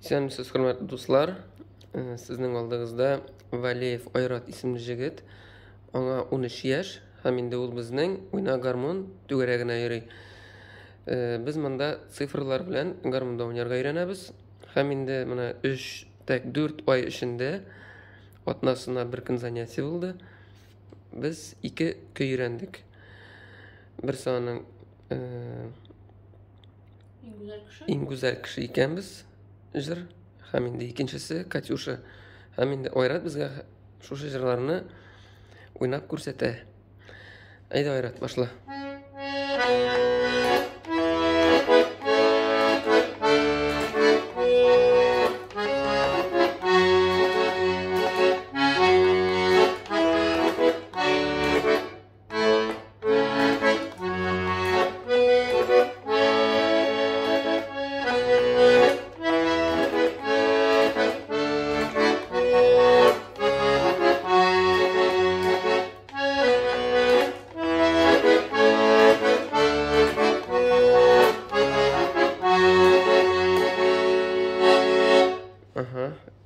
Сәлемсіз құрметті достар, сіздің алдыңызда Валеев Айрат исемлі жігіт. Аңа 13 яш, һәм инде ул безнең уйна гармон түгәрәгенә йөри. Без монда цифрлар белән гармонда уйнарга өйрәнәбез. Һәм инде менә 3-4 ай эчендә атнасына бер көн занятие булды. Без 2 көй өйрәндек. Берсе аның иң гүзәл кеше икәнбез. Жыр, һәм инде икенчесе Катюша. Һәм инде Айрат безгә шушы җырларны уйнап күрсәтә. Әйдә, Айрат, башла.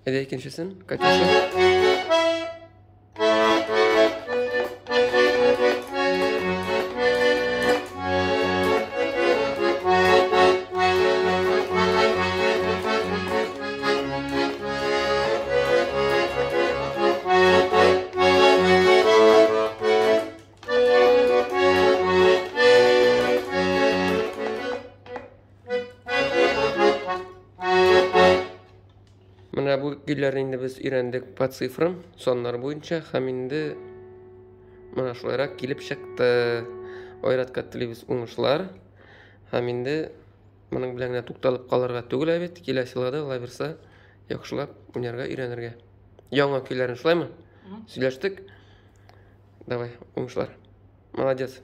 Әйдә, икенчесен, Катюша. Менә бу көйләрне инде без өйрәндек по цифрам, соннар буенча, һәм инде менә шулайрак килеп чыкты. Айратка телибез уңышлар. Һәм инде моның белән генә тукталып калырга түгел бит, киләсе елда алай берсә яхшылап уйнарга өйрәнергә. Яңа көйләрне шулаймы? Сөйләштек. Давай, уңышлар. Молодец.